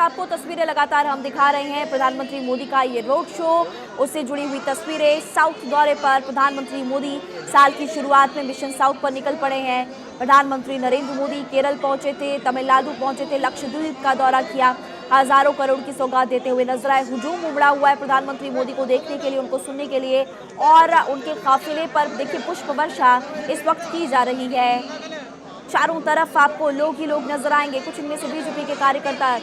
आपको तस्वीरें लगातार हम दिखा रहे हैं। प्रधानमंत्री मोदी का ये रोड शो, उससे जुड़ी हुई तस्वीरें। साउथ दौरे पर प्रधानमंत्री मोदी साल की शुरुआत में मिशन साउथ पर निकल पड़े हैं। प्रधानमंत्री नरेंद्र मोदी केरल पहुंचे थे, तमिलनाडु पहुंचे थे, लक्षद्वीप का दौरा किया, हजारों करोड़ की सौगात देते हुए नजर आए। हुजूम उमड़ा हुआ है प्रधानमंत्री मोदी को देखने के लिए, उनको सुनने के लिए, और उनके काफिले पर देखिए पुष्प वर्षा इस वक्त की जा रही है। चारों तरफ आपको लोग ही लोग नजर आएंगे। कुछ इनमें से बीजेपी के कार्यकर्ता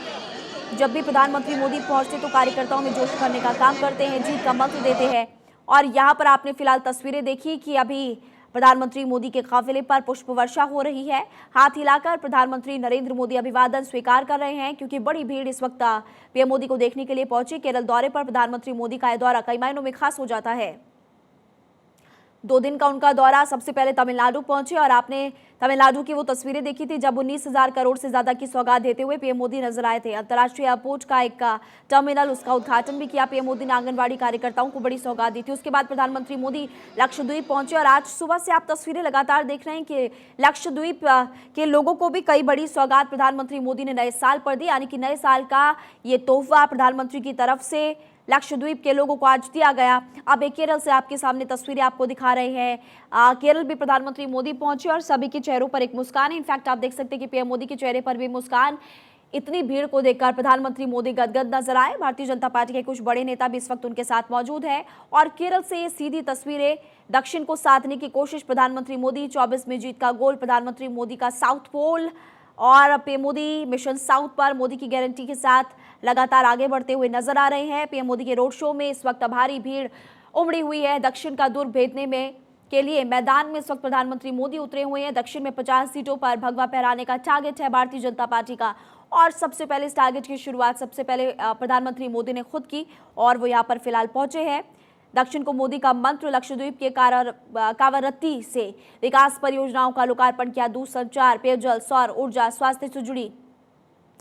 जब भी प्रधानमंत्री मोदी पहुंचते तो कार्यकर्ताओं में जोश भरने का काम करते हैं, जीत का मंत्र देते हैं। और यहां पर आपने फिलहाल तस्वीरें देखी कि अभी प्रधानमंत्री मोदी के काफिले पर पुष्प वर्षा हो रही है। हाथ हिलाकर प्रधानमंत्री नरेंद्र मोदी अभिवादन स्वीकार कर रहे हैं, क्योंकि बड़ी भीड़ इस वक्त पीएम मोदी को देखने के लिए पहुंची। केरल दौरे पर प्रधानमंत्री मोदी का यह दौरा कई मायनों में खास हो जाता है। 2 दिन का उनका दौरा, सबसे पहले तमिलनाडु पहुंचे और आपने तमिलनाडु की वो तस्वीरें देखी थी जब 19,000 करोड़ से ज्यादा की सौगात देते हुए पीएम मोदी नजर आए थे। अंतर्राष्ट्रीय एयरपोर्ट का एक टर्मिनल, उसका उद्घाटन भी किया पीएम मोदी ने। आंगनबाड़ी कार्यकर्ताओं को बड़ी सौगात दी थी। उसके बाद प्रधानमंत्री मोदी लक्षद्वीप पहुंचे और आज सुबह से आप तस्वीरें लगातार देख रहे हैं कि लक्षद्वीप के लोगों को भी कई बड़ी सौगात प्रधानमंत्री मोदी ने नए साल पर दी, यानी कि नए साल का ये तोहफा प्रधानमंत्री की तरफ से लक्षद्वीप के लोगों को आज दिया गया। अब एक केरल से आपके सामने तस्वीरें आपको दिखा रहे हैं। केरल भी प्रधानमंत्री मोदी पहुंचे और सभी के चेहरों पर एक मुस्कान है। इनफैक्ट आप देख सकते हैं कि पीएम मोदी के चेहरे पर भी मुस्कान। इतनी भीड़ को देखकर प्रधानमंत्री मोदी गदगद नजर आए। भारतीय जनता पार्टी के कुछ बड़े नेता भी इस वक्त उनके साथ मौजूद हैं। और केरल से ये सीधी तस्वीरें, दक्षिण को साधने की कोशिश प्रधानमंत्री मोदी, 24 में जीत का गोल, प्रधानमंत्री मोदी का साउथ पोल, और पीएम मोदी मिशन साउथ पर मोदी की गारंटी के साथ लगातार आगे बढ़ते हुए नजर आ रहे हैं। पीएम मोदी के रोड शो में इस वक्त भारी भीड़ उमड़ी हुई है। दक्षिण का दूर भेदने में के लिए मैदान में इस वक्त प्रधानमंत्री मोदी उतरे हुए हैं। दक्षिण में 50 सीटों पर भगवा फहराने का टारगेट है भारतीय जनता पार्टी का, और सबसे पहले इस टारगेट की शुरुआत सबसे पहले प्रधानमंत्री मोदी ने खुद की, और वो यहाँ पर फिलहाल पहुंचे हैं। दक्षिण को मोदी का मंत्र, लक्षद्वीप के कावरत्ती से विकास परियोजनाओं का लोकार्पण किया। दूरसंचार, पेयजल, सौर ऊर्जा, स्वास्थ्य से जुड़ी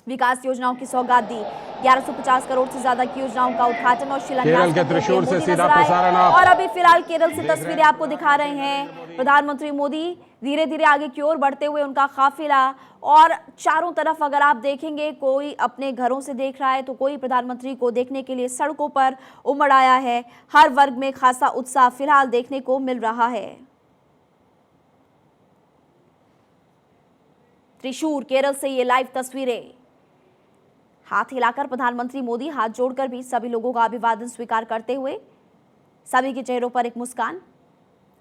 विकास योजनाओं की सौगात दी। 1150 करोड़ से ज्यादा की योजनाओं का उद्घाटन और शिलान्यास के त्रिशूल से सीधा प्रसारण। और अभी फिलहाल केरल से तस्वीरें आपको दिखा रहे हैं। प्रधानमंत्री मोदी धीरे धीरे आगे की ओर बढ़ते हुए, उनका काफिला, और चारों तरफ अगर आप देखेंगे कोई अपने घरों से देख रहा है तो कोई प्रधानमंत्री को देखने के लिए सड़कों पर उमड़ आया है। हर वर्ग में खासा उत्साह फिलहाल देखने को मिल रहा है। त्रिशूर केरल से ये लाइव तस्वीरें। हाथ हिलाकर प्रधानमंत्री मोदी हाथ जोड़कर भी सभी लोगों का अभिवादन स्वीकार करते हुए, सभी के चेहरों पर एक मुस्कान।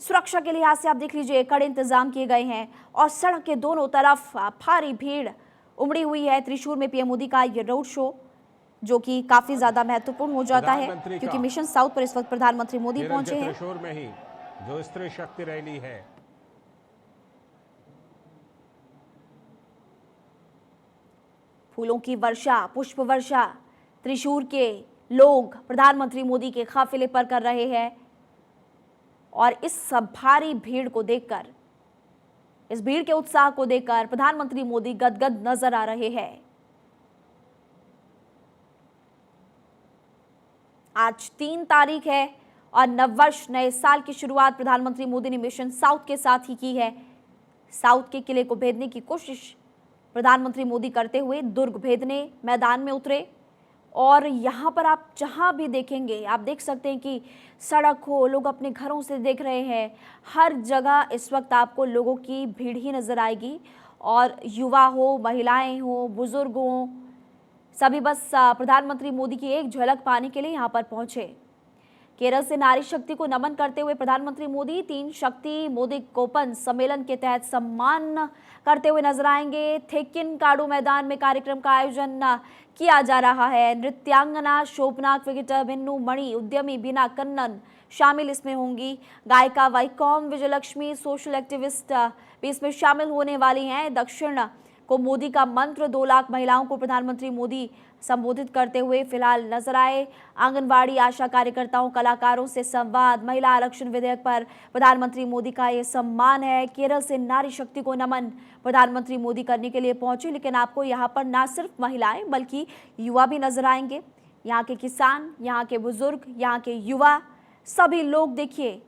सुरक्षा के लिहाज से आप देख लीजिए कड़े इंतजाम किए गए हैं और सड़क के दोनों तरफ भारी भीड़ उमड़ी हुई है। त्रिशूर में पीएम मोदी का ये रोड शो, जो कि काफी ज्यादा महत्वपूर्ण हो जाता है, क्योंकि मिशन साउथ पर इस वक्त प्रधानमंत्री मोदी पहुंचे हैं। त्रिशूर में ही जो स्त्री शक्ति रैली है, फूलों की वर्षा, पुष्प वर्षा त्रिशूर के लोग प्रधानमंत्री मोदी के काफिले पर कर रहे हैं। और इस सब भारी भीड़ को देखकर, इस भीड़ के उत्साह को देखकर प्रधानमंत्री मोदी गदगद नजर आ रहे हैं। आज 3 तारीख है और नववर्ष, नए साल की शुरुआत प्रधानमंत्री मोदी ने मिशन साउथ के साथ ही की है। साउथ के किले को भेदने की कोशिश प्रधानमंत्री मोदी करते हुए दुर्ग भेदने मैदान में उतरे। और यहाँ पर आप जहाँ भी देखेंगे, आप देख सकते हैं कि सड़क हो, लोग अपने घरों से देख रहे हैं, हर जगह इस वक्त आपको लोगों की भीड़ ही नजर आएगी। और युवा हो, महिलाएं हो, बुजुर्ग हो, सभी बस प्रधानमंत्री मोदी की एक झलक पाने के लिए यहाँ पर पहुंचे। केरल से नारी शक्ति को नमन करते हुए प्रधानमंत्री मोदी 3 शक्ति मोदी कोपन सम्मेलन के तहत सम्मान करते हुए नजर आएंगे। थेक्किनकाडु मैदान में कार्यक्रम का आयोजन किया जा रहा है। नृत्यांगना शोभना, क्रिकेटर बिन्नू मणि, उद्यमी बीना कन्नन शामिल इसमें होंगी। गायिका वैकोम विजयलक्ष्मी, सोशल एक्टिविस्ट भी इसमें शामिल होने वाली हैं। दक्षिण को मोदी का मंत्र, 2 लाख महिलाओं को प्रधानमंत्री मोदी संबोधित करते हुए फिलहाल नजर आए। आंगनबाड़ी आशा कार्यकर्ताओं, कलाकारों से संवाद, महिला आरक्षण विधेयक पर प्रधानमंत्री मोदी का ये सम्मान है। केरल से नारी शक्ति को नमन प्रधानमंत्री मोदी करने के लिए पहुंचे, लेकिन आपको यहाँ पर न सिर्फ महिलाएं बल्कि युवा भी नजर आएंगे। यहाँ के किसान, यहाँ के बुजुर्ग, यहाँ के युवा, सभी लोग देखिए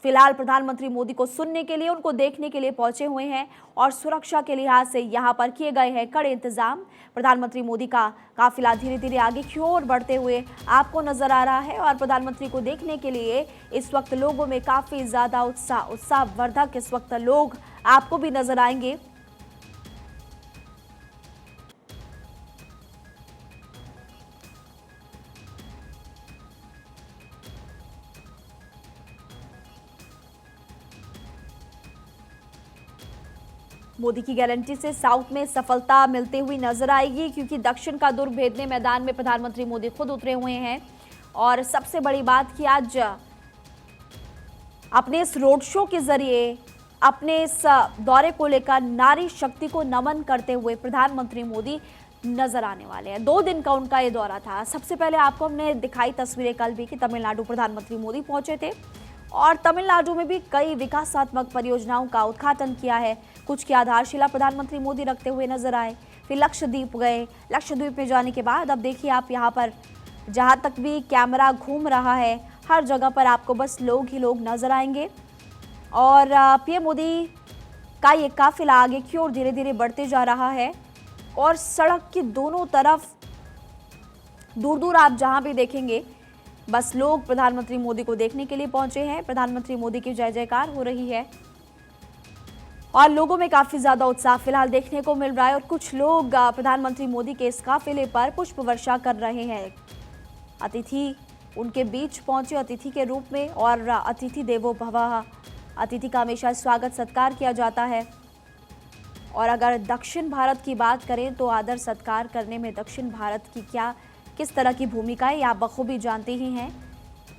फिलहाल प्रधानमंत्री मोदी को सुनने के लिए, उनको देखने के लिए पहुंचे हुए हैं और सुरक्षा के लिहाज से यहां पर किए गए हैं कड़े इंतजाम। प्रधानमंत्री मोदी का काफिला धीरे धीरे आगे की ओर बढ़ते हुए आपको नजर आ रहा है और प्रधानमंत्री को देखने के लिए इस वक्त लोगों में काफी ज्यादा उत्साहवर्धक इस वक्त लोग आपको भी नजर आएंगे। मोदी की गारंटी से साउथ में सफलता मिलते हुई नजर आएगी, क्योंकि दक्षिण का दुर्ग भेदने मैदान में प्रधानमंत्री मोदी खुद उतरे हुए हैं। और सबसे बड़ी बात कि आज अपने इस रोड शो के जरिए, अपने इस दौरे को लेकर नारी शक्ति को नमन करते हुए प्रधानमंत्री मोदी नजर आने वाले हैं। 2 दिन का उनका ये दौरा था। सबसे पहले आपको हमने दिखाई तस्वीरें कल भी कि तमिलनाडु प्रधानमंत्री मोदी पहुंचे थे और तमिलनाडु में भी कई विकासात्मक परियोजनाओं का उद्घाटन किया है। कुछ की आधारशिला प्रधानमंत्री मोदी रखते हुए नजर आए। फिर लक्षद्वीप गए। लक्षद्वीप में जाने के बाद अब देखिए आप यहाँ पर जहाँ तक भी कैमरा घूम रहा है, हर जगह पर आपको बस लोग ही लोग नजर आएंगे। और पीएम मोदी का ये काफिला आगे की ओर धीरे धीरे बढ़ते जा रहा है और सड़क के दोनों तरफ दूर दूर आप जहाँ भी देखेंगे बस लोग प्रधानमंत्री मोदी को देखने के लिए पहुंचे हैं। प्रधानमंत्री मोदी की जय जयकार हो रही है और लोगों में काफी ज्यादा उत्साह फिलहाल देखने को मिल रहा है और कुछ लोग प्रधानमंत्री मोदी के इस काफिले पर पुष्प वर्षा कर रहे हैं। अतिथि उनके बीच पहुंचे अतिथि के रूप में और अतिथि देवो भवः, अतिथि का हमेशा स्वागत सत्कार किया जाता है। और अगर दक्षिण भारत की बात करें तो आदर सत्कार करने में दक्षिण भारत की किस तरह की भूमिका है, आप बखूबी जानते ही हैं।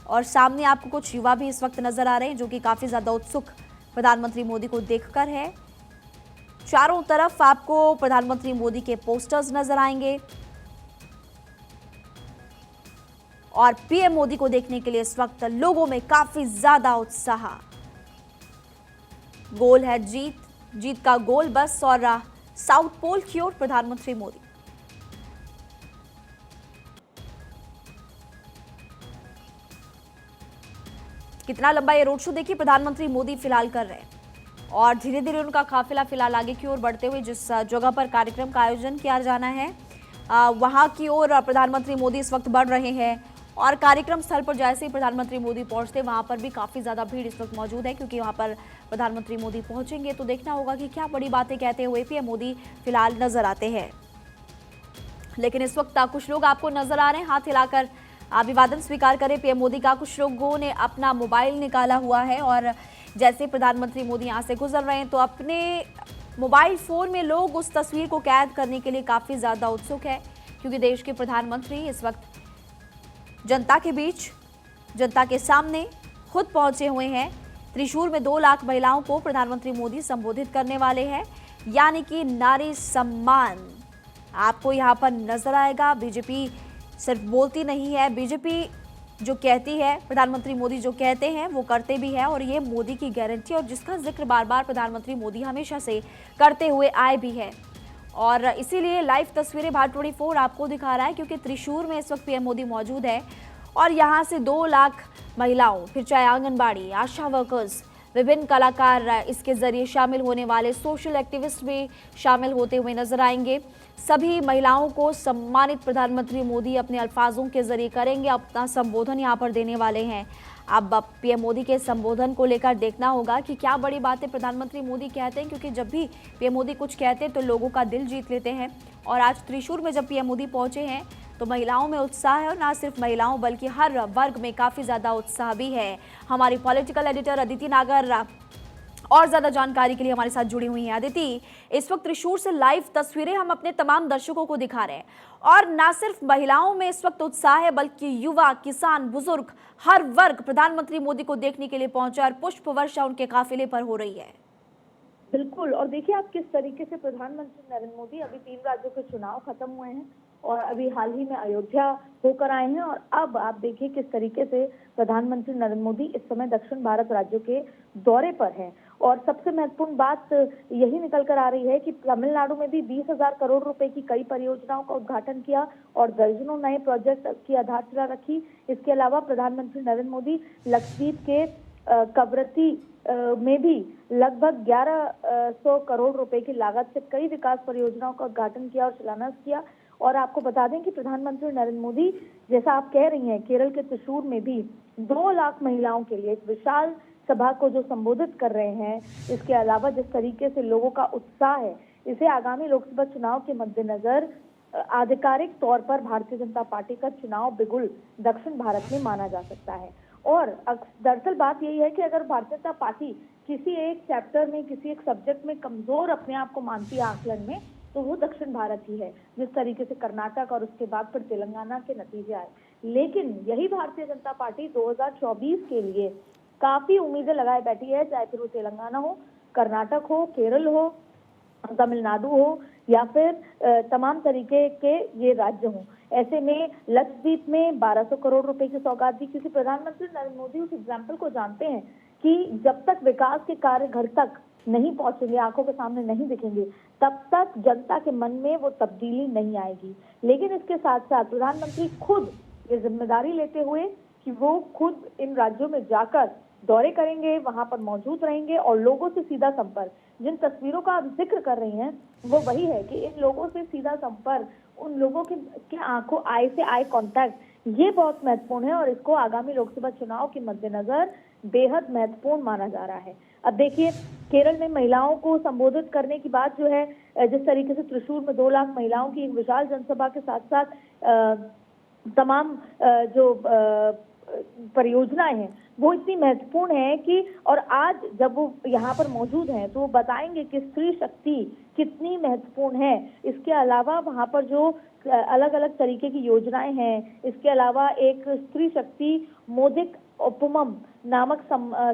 और सामने आपको कुछ युवा भी इस वक्त नजर आ रहे हैं जो कि काफी ज्यादा उत्सुक प्रधानमंत्री मोदी को देखकर है। चारों तरफ आपको प्रधानमंत्री मोदी के पोस्टर्स नजर आएंगे और पीएम मोदी को देखने के लिए इस वक्त लोगों में काफी ज्यादा उत्साह। गोल है जीत का गोल बस और साउथ पोल की ओर प्रधानमंत्री मोदी। कितना लंबा ये रोड शो देखिए प्रधानमंत्री मोदी फिलहाल कर रहे हैं और धीरे धीरे उनका काफिला फिलहाल आगे की ओर बढ़ते हुए जिस जगह पर कार्यक्रम का आयोजन किया जाना है वहां की ओर प्रधानमंत्री मोदी इस वक्त बढ़ रहे हैं। और कार्यक्रम स्थल पर जैसे ही प्रधानमंत्री मोदी पहुंचते वहां पर भी काफी ज्यादा भीड़ इस वक्त मौजूद है, क्योंकि वहां पर प्रधानमंत्री मोदी पहुंचेंगे तो देखना होगा कि क्या बड़ी बातें कहते हुए पीएम मोदी फिलहाल नजर आते हैं। लेकिन इस वक्त कुछ लोग आपको नजर आ रहे हैं हाथ हिलाकर अभिवादन स्वीकार करें पीएम मोदी का। कुछ लोगों ने अपना मोबाइल निकाला हुआ है और जैसे प्रधानमंत्री मोदी यहाँ से गुजर रहे हैं तो अपने मोबाइल फोन में लोग उस तस्वीर को कैद करने के लिए काफी ज्यादा उत्सुक है, क्योंकि देश के प्रधानमंत्री इस वक्त जनता के बीच, जनता के सामने खुद पहुंचे हुए हैं। त्रिशूर में 2 लाख महिलाओं को प्रधानमंत्री मोदी संबोधित करने वाले हैं, यानी कि नारी सम्मान आपको यहाँ पर नजर आएगा। बीजेपी सिर्फ बोलती नहीं है, बीजेपी जो कहती है, प्रधानमंत्री मोदी जो कहते हैं वो करते भी है और ये मोदी की गारंटी और जिसका जिक्र बार बार प्रधानमंत्री मोदी हमेशा से करते हुए आए भी है। और इसीलिए लाइव तस्वीरें भारत 24 आपको दिखा रहा है, क्योंकि त्रिशूर में इस वक्त पीएम मोदी मौजूद है और यहाँ से 2 लाख महिलाओं, फिर चाहे आंगनबाड़ी, आशा वर्कर्स, विभिन्न कलाकार इसके जरिए शामिल होने वाले, सोशल एक्टिविस्ट भी शामिल होते हुए नजर आएंगे। सभी महिलाओं को सम्मानित प्रधानमंत्री मोदी अपने अल्फाजों के जरिए करेंगे, अपना संबोधन यहाँ पर देने वाले हैं। अब पीएम मोदी के संबोधन को लेकर देखना होगा कि क्या बड़ी बातें प्रधानमंत्री मोदी कहते हैं, क्योंकि जब भी पीएम मोदी कुछ कहते हैं तो लोगों का दिल जीत लेते हैं। और आज त्रिशूर में जब पीएम मोदी पहुंचे हैं तो महिलाओं में उत्साह है और ना सिर्फ महिलाओं बल्कि हर वर्ग में काफ़ी ज़्यादा उत्साह भी है। हमारी पॉलिटिकल एडिटर अदिति नागर और ज़्यादा जानकारी के लिए हमारे साथ जुड़ी हुई हैं। अदिति, इस वक्त त्रिशूर से लाइव तस्वीरें हम अपने तमाम दर्शकों को दिखा रहे हैं और ना सिर्फ महिलाओं में इस वक्त उत्साह है बल्कि युवा, किसान, बुजुर्ग, हर वर्ग प्रधानमंत्री मोदी को देखने के लिए पहुंचा और पुष्प वर्षा उनके काफिले पर हो रही है। बिल्कुल, और देखिए आप किस तरीके से प्रधानमंत्री नरेंद्र मोदी अभी 3 राज्यों के चुनाव खत्म हुए हैं और अभी हाल ही में अयोध्या होकर आए हैं और अब आप देखिए किस तरीके से प्रधानमंत्री नरेंद्र मोदी इस समय दक्षिण भारत राज्यों के दौरे पर हैं। और सबसे महत्वपूर्ण बात यही निकल कर आ रही है कि तमिलनाडु में भी 20,000 करोड़ रुपए की कई परियोजनाओं का उद्घाटन किया और दर्जनों नए प्रोजेक्ट की आधारशिला रखी। इसके अलावा प्रधानमंत्री नरेंद्र मोदी लक्षद्वीप के कवरत्ती में भी लगभग 1100 करोड़ रुपए की लागत से कई विकास परियोजनाओं का उद्घाटन किया और शिलान्यास किया। और आपको बता दें कि प्रधानमंत्री नरेंद्र मोदी, जैसा आप कह रही हैं, केरल के त्रिशूर में भी 2 लाख महिलाओं के लिए एक विशाल सभा को जो संबोधित कर रहे हैं। इसके अलावा जिस तरीके से लोगों का उत्साह है, इसे आगामी लोकसभा चुनाव के मद्देनजर आधिकारिक तौर पर भारतीय जनता पार्टी का चुनाव बिगुल दक्षिण भारत में माना जा सकता है। और दरअसल बात यही है कि अगर भारतीय जनता पार्टी किसी एक चैप्टर में, किसी एक सब्जेक्ट में कमजोर अपने आप को मानती है आकलन में, तो वो दक्षिण भारत ही है, जिस तरीके से कर्नाटक और उसके बाद फिर तेलंगाना के नतीजे आए। लेकिन यही भारतीय जनता पार्टी 2024 के लिए काफी उम्मीदें लगाए बैठी है, चाहे फिर वो तेलंगाना हो, कर्नाटक हो, केरल हो, तमिलनाडु हो या फिर तमाम तरीके के ये राज्य हों। ऐसे में लक्षद्वीप में 1200 करोड़ रुपए की सौगात दी, क्योंकि प्रधानमंत्री नरेंद्र मोदी उस एग्जाम्पल को जानते हैं कि जब तक विकास के कार्य घर तक नहीं पहुंचेंगे, आंखों के सामने नहीं दिखेंगे, तब तक जनता के मन में वो तब्दीली नहीं आएगी। लेकिन इसके साथ साथ प्रधानमंत्री खुद ये जिम्मेदारी लेते हुए कि वो खुद इन राज्यों में जाकर दौरे करेंगे, वहां पर मौजूद रहेंगे और लोगों से सीधा संपर्क, जिन तस्वीरों का आप जिक्र कर रही हैं वो वही है कि इन लोगों से सीधा संपर्क, उन लोगों के आंखों, आई से आई कांटेक्ट, ये बहुत महत्वपूर्ण है और इसको आगामी लोकसभा चुनाव के मद्देनजर बेहद महत्वपूर्ण माना जा रहा है। अब देखिए, केरल में महिलाओं को संबोधित करने की बात जो है, जिस तरीके से त्रिशूर में 2 लाख महिलाओं की एक विशाल जनसभा के साथ साथ तमाम जो परियोजनाएं हैं वो इतनी महत्वपूर्ण है कि, और आज जब वो यहाँ पर मौजूद हैं तो वो बताएंगे कि स्त्री शक्ति कितनी महत्वपूर्ण है। इसके अलावा वहाँ पर जो अलग अलग तरीके की योजनाएं हैं, इसके अलावा एक स्त्री शक्ति मोदिक उपमम नामक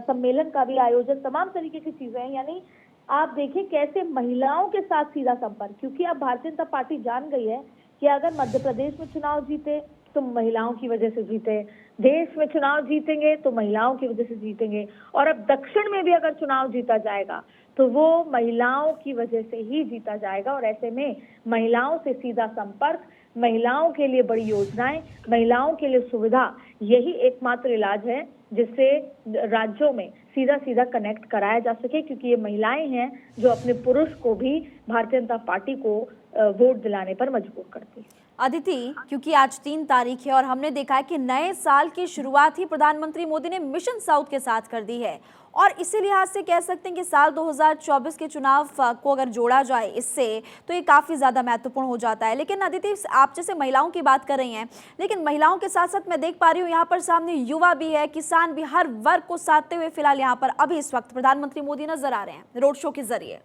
सम्मेलन का भी आयोजन, तमाम तरीके की चीजें हैं। यानी आप देखिए कैसे महिलाओं के साथ सीधा संपर्क, क्योंकि अब भारतीय जनता पार्टी जान गई है कि अगर मध्य प्रदेश में चुनाव जीते तो महिलाओं की वजह से जीते, देश में चुनाव जीतेंगे तो महिलाओं की वजह से जीतेंगे, और अब दक्षिण में भी अगर चुनाव जीता जाएगा तो वो महिलाओं की वजह से ही जीता जाएगा। और ऐसे में महिलाओं से सीधा संपर्क, महिलाओं के लिए बड़ी योजनाएं, महिलाओं के लिए सुविधा, यही एकमात्र इलाज है जिससे राज्यों में सीधा सीधा कनेक्ट कराया जा सके, क्योंकि ये महिलाएं हैं जो अपने पुरुष को भी भारतीय जनता पार्टी को वोट दिलाने पर मजबूर करती है। अदिति, क्योंकि आज 3 तारीख है और हमने देखा है कि नए साल की शुरुआत ही प्रधानमंत्री मोदी ने मिशन साउथ के साथ कर दी है, और इसी लिहाज से कह सकते हैं कि साल 2024 के चुनाव को अगर जोड़ा जाए इससे, तो ये काफ़ी ज़्यादा महत्वपूर्ण हो जाता है। लेकिन अदिति, आप जैसे महिलाओं की बात कर रही हैं, लेकिन महिलाओं के साथ साथ मैं देख पा रही हूँ यहाँ पर सामने युवा भी है, किसान भी, हर वर्ग को साधते हुए फिलहाल यहाँ पर अभी इस वक्त प्रधानमंत्री मोदी नजर आ रहे हैं रोड शो के जरिए।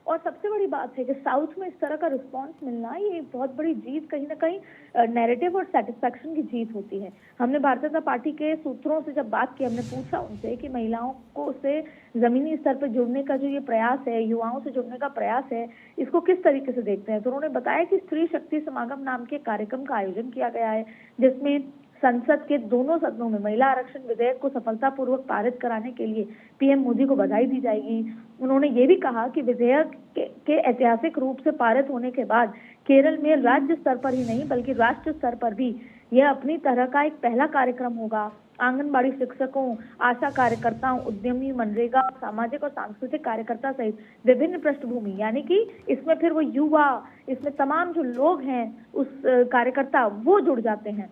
और सबसे बड़ी बात है कि साउथ में इस तरह का रिस्पांस मिलना, ये बहुत बड़ी जीत, कहीं ना कहीं नैरेटिव और सेटिस्फैक्शन की जीत होती है। हमने भारतीय जनता पार्टी के सूत्रों से जब बात की, हमने पूछा उनसे कि महिलाओं को से जमीनी स्तर पर जुड़ने का जो ये प्रयास है, युवाओं से जुड़ने का प्रयास है, इसको किस तरीके से देखते हैं। तो उन्होंने बताया कि स्त्री शक्ति समागम नाम के कार्यक्रम का आयोजन किया गया है, जिसमें संसद के दोनों सदनों में महिला आरक्षण विधेयक को सफलतापूर्वक पारित कराने के लिए पीएम मोदी को बधाई दी जाएगी। उन्होंने ये भी कहा कि विधेयक के ऐतिहासिक रूप से पारित होने के बाद केरल में राज्य स्तर पर ही नहीं बल्कि राष्ट्र स्तर पर भी यह अपनी तरह का एक पहला कार्यक्रम होगा। आंगनबाड़ी शिक्षकों, आशा कार्यकर्ताओं, उद्यमी, मनरेगा, सामाजिक और सांस्कृतिक कार्यकर्ता सहित विभिन्न पृष्ठभूमि, यानी कि इसमें फिर वो युवा, इसमें तमाम जो लोग हैं उस कार्यकर्ता वो जुड़ जाते हैं,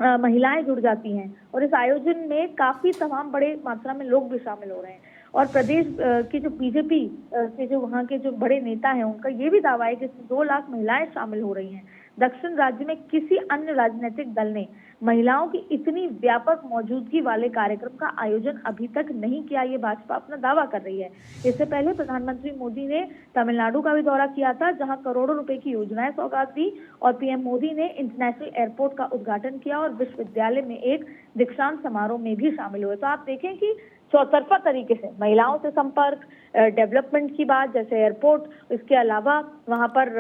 महिलाएं जुड़ जाती हैं, और इस आयोजन में काफी तमाम बड़े मात्रा में लोग भी शामिल हो रहे हैं। और प्रदेश की जो बीजेपी के जो वहाँ के जो बड़े नेता हैं, उनका ये भी दावा है कि इसमें 2 लाख महिलाएं शामिल हो रही हैं। दक्षिण राज्य में किसी अन्य राजनीतिक दल ने महिलाओं की इतनी व्यापक मौजूदगी वाले कार्यक्रम का आयोजन अभी तक नहीं किया, ये भाजपा अपना दावा कर रही है। इससे पहले प्रधानमंत्री मोदी ने तमिलनाडु का भी दौरा किया था, जहां करोड़ों रुपए की योजनाएं सौगात दी, और पीएम मोदी ने इंटरनेशनल एयरपोर्ट का उद्घाटन किया और विश्वविद्यालय में एक दीक्षांत समारोह में भी शामिल हुए। तो आप देखें कि चौतरफा तरीके से महिलाओं से संपर्क, डेवलपमेंट की बात जैसे एयरपोर्ट, इसके अलावा वहां पर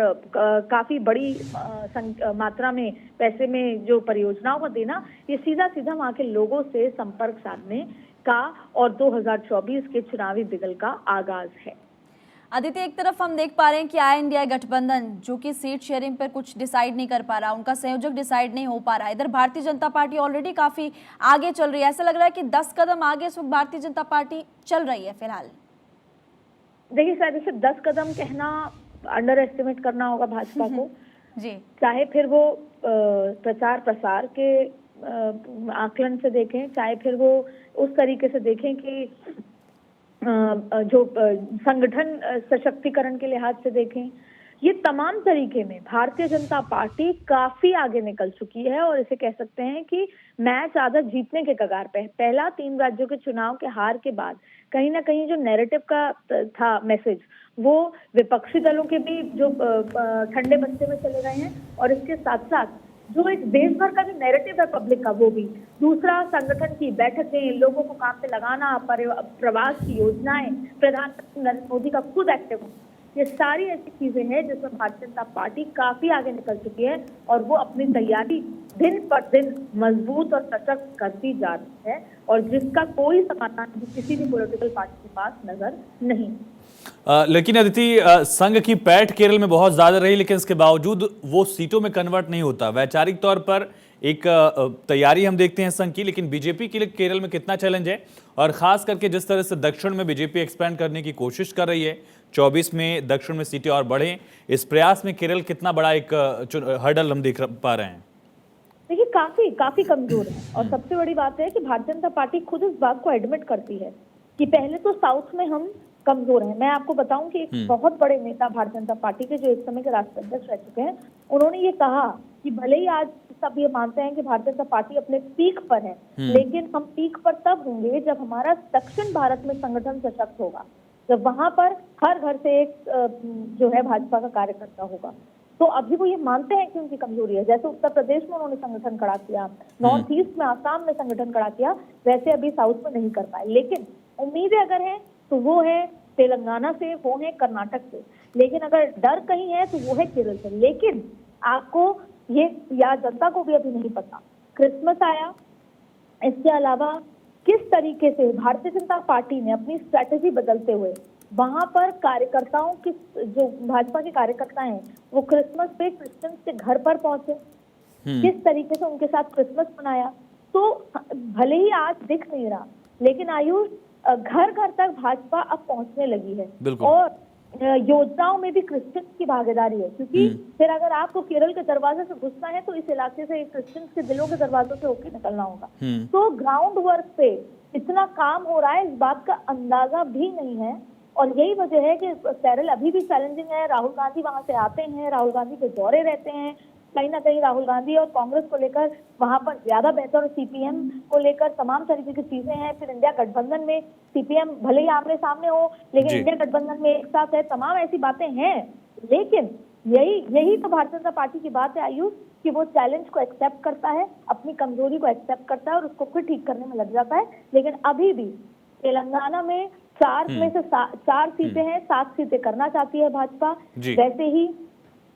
काफी बड़ी मात्रा में पैसे में जो परियोजनाओं को देना, ये सीधा सीधा वहां के लोगों से संपर्क साधने का और 2024 के चुनावी बिगल का आगाज है। आदित्य, एक तरफ हम देख पा रहे हैं कि आई इंडिया गठबंधन जो कि सीट शेयरिंग पर कुछ डिसाइड नहीं कर पा रहा, उनका संयोजक डिसाइड नहीं हो पा रहा। इधर भारतीय जनता पार्टी ऑलरेडी काफी आगे चल रही है। ऐसा लग रहा है कि 10 कदम आगे इस वक्त भारतीय जनता पार्टी चल रही है फिलहाल। देखिए शायद सिर्फ 10 कदम कहना अंडर एस्टिमेट करना होगा भाजपा को। जी, चाहे फिर वो प्रचार प्रसार के आकलन से देखें, चाहे फिर वो उस तरीके से देखें कि जो संगठन सशक्तिकरण के लिहाज से देखें, ये तमाम तरीके में भारतीय जनता पार्टी काफी आगे निकल चुकी है और इसे कह सकते हैं कि मैच आधा जीतने के कगार पे है। पहला 3 राज्यों के चुनाव के हार के बाद कहीं ना कहीं जो नैरेटिव का था मैसेज, वो विपक्षी दलों के भी जो ठंडे बस्ते में चले गए हैं और इसके साथ साथ जो एक देश भर का जो नैरेटिव है पब्लिक का, वो भी। दूसरा, संगठन की बैठकें, लोगों को काम पे लगाना, प्रवास की योजनाएं, प्रधानमंत्री नरेंद्र मोदी का खुद एक्टिव होना, ये सारी ऐसी चीजें हैं जिसमें भारतीय जनता पार्टी काफी आगे निकल चुकी है और वो अपनी तैयारी दिन पर दिन मजबूत और सशक्त करती जा रही है और जिसका कोई समाधान किसी भी पॉलिटिकल पार्टी के पास नजर नहीं। लेकिन अदिति, संघ की पैठ केरल में बहुत ज्यादा रही, लेकिन इसके बावजूद वो सीटों में कन्वर्ट नहीं होता। वैचारिक तौर पर एक तैयारी हम देखते हैं संघ की, लेकिन बीजेपी के लिए केरल में कितना चैलेंज है, और खास करके जिस तरह से दक्षिण में बीजेपी एक्सपैंड करने की कोशिश कर रही है, 24 में दक्षिण में सीटें और बढ़े, इस प्रयास में केरल कितना बड़ा एक हर्डल हम देख पा रहे हैं? देखिए काफी कमजोर है और सबसे बड़ी बात है कि भारतीय जनता पार्टी खुद इस बात को एडमिट करती है कि पहले तो साउथ में हम कमजोर हैं। मैं आपको बताऊं कि एक बहुत बड़े नेता भारतीय जनता पार्टी के जो एक समय के राष्ट्रीय अध्यक्ष रह चुके हैं, उन्होंने ये कहा कि भले ही आज सब ये मानते हैं कि भारतीय जनता पार्टी अपने पीक पर है, लेकिन हम पीक पर तब होंगे जब हमारा दक्षिण भारत में संगठन सशक्त होगा, जब वहां पर हर घर से एक जो है भाजपा का कार्यकर्ता होगा। तो अभी वो ये मानते हैं कि उनकी कमजोरी है। जैसे उत्तर प्रदेश में उन्होंने संगठन खड़ा किया, नॉर्थ ईस्ट में आसाम में संगठन खड़ा किया, वैसे अभी साउथ में नहीं कर पाए। लेकिन उम्मीदें अगर हैं तो वो है तेलंगाना से, वो है कर्नाटक से, लेकिन अगर डर कहीं है तो वो है केरल से। लेकिन आपको ये या जनता को भी अभी नहीं पता, क्रिसमस आया, इसके अलावा किस तरीके से भारतीय जनता पार्टी ने अपनी स्ट्रैटेजी बदलते हुए वहां पर कार्यकर्ताओं की, जो भाजपा के कार्यकर्ता हैं, वो क्रिसमस पे क्रिश्चियंस के घर पर पहुंचे, किस तरीके से उनके साथ क्रिसमस मनाया। तो भले ही आज दिख नहीं रहा, लेकिन आयुष घर घर तक भाजपा अब पहुंचने लगी है और योजनाओं में भी क्रिश्चियंस की भागीदारी है, क्योंकि फिर अगर आपको केरल के दरवाजे से घुसना है तो इस इलाके से क्रिश्चियंस के दिलों के दरवाजों से होकर निकलना होगा। तो ग्राउंड वर्क पे इतना काम हो रहा है, इस बात का अंदाजा भी नहीं है और यही वजह है कि केरल अभी भी चैलेंजिंग है। राहुल गांधी वहां से आते हैं, राहुल गांधी के दौरे रहते हैं, कहीं ना कहीं राहुल गांधी और कांग्रेस को लेकर वहां पर ज्यादा बेहतर, सीपीएम को लेकर तमाम तरीके की चीजें हैं। फिर इंडिया गठबंधन में सीपीएम भले ही आमने सामने हो, लेकिन इंडिया गठबंधन में एक साथ है, तमाम ऐसी बातें हैं। लेकिन यही तो भारतीय जनता पार्टी की बात है आयुष, कि वो चैलेंज को एक्सेप्ट करता है, अपनी कमजोरी को एक्सेप्ट करता है और उसको फिर ठीक करने में लग जाता है। लेकिन अभी भी तेलंगाना में 4 में से 4 सीटें हैं, 7 सीटें करना चाहती है भाजपा। वैसे ही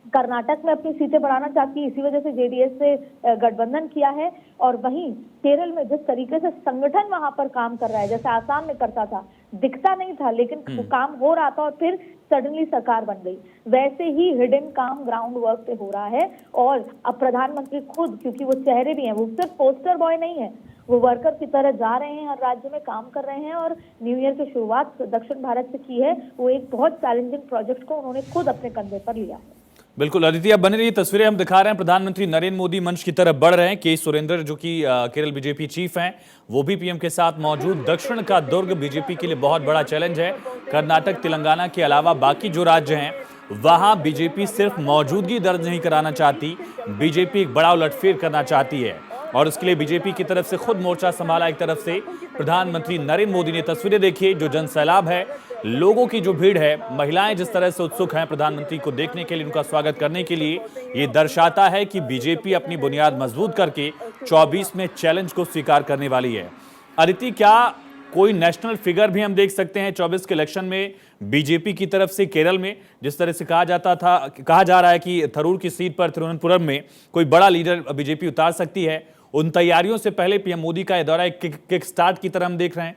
कर्नाटक में अपनी सीटें बढ़ाना चाहती है, इसी वजह से जेडीएस से गठबंधन किया है। और वहीं केरल में जिस तरीके से संगठन वहां पर काम कर रहा है, जैसे आसाम में करता था, दिखता नहीं था लेकिन काम हो रहा था और फिर सडनली सरकार बन गई, वैसे ही हिडन काम ग्राउंड वर्क पे हो रहा है। और अब प्रधानमंत्री खुद, क्योंकि वो चेहरे भी हैं, वो सिर्फ पोस्टर बॉय नहीं है, वो वर्कर की तरह जा रहे हैं, हर राज्य में काम कर रहे हैं और न्यू ईयर की शुरुआत दक्षिण भारत से की है। वो एक बहुत चैलेंजिंग प्रोजेक्ट को उन्होंने खुद अपने कंधे पर लिया है। बिल्कुल अदिति, अब बनी रही तस्वीरें हम दिखा रहे हैं। प्रधानमंत्री नरेंद्र मोदी मंच की तरफ बढ़ रहे हैं। के सुरेंद्र जो कि केरल बीजेपी चीफ हैं, वो भी पीएम के साथ मौजूद। दक्षिण का दुर्ग बीजेपी के लिए बहुत बड़ा चैलेंज है। कर्नाटक, तेलंगाना के अलावा बाकी जो राज्य हैं, वहां बीजेपी सिर्फ मौजूदगी दर्ज नहीं कराना चाहती, बीजेपी एक बड़ा उलटफेर करना चाहती है और उसके लिए बीजेपी की तरफ से खुद मोर्चा संभाला। एक तरफ से प्रधानमंत्री नरेंद्र मोदी ने, तस्वीरें देखिए, जो जनसैलाब है, लोगों की जो भीड़ है, महिलाएं जिस तरह से उत्सुक हैं प्रधानमंत्री को देखने के लिए, उनका स्वागत करने के लिए, ये दर्शाता है कि बीजेपी अपनी बुनियाद मजबूत करके 24 में चैलेंज को स्वीकार करने वाली है। अदिति, क्या कोई नेशनल फिगर भी हम देख सकते हैं 24 के इलेक्शन में बीजेपी की तरफ से केरल में? जिस तरह से कहा जा रहा है कि थरूर की सीट पर तिरुवनंतपुरम में कोई बड़ा लीडर बीजेपी उतार सकती है, उन तैयारियों से पहले पीएम मोदी का यह दौरा एक किक स्टार्ट की तरह हम देख रहे हैं।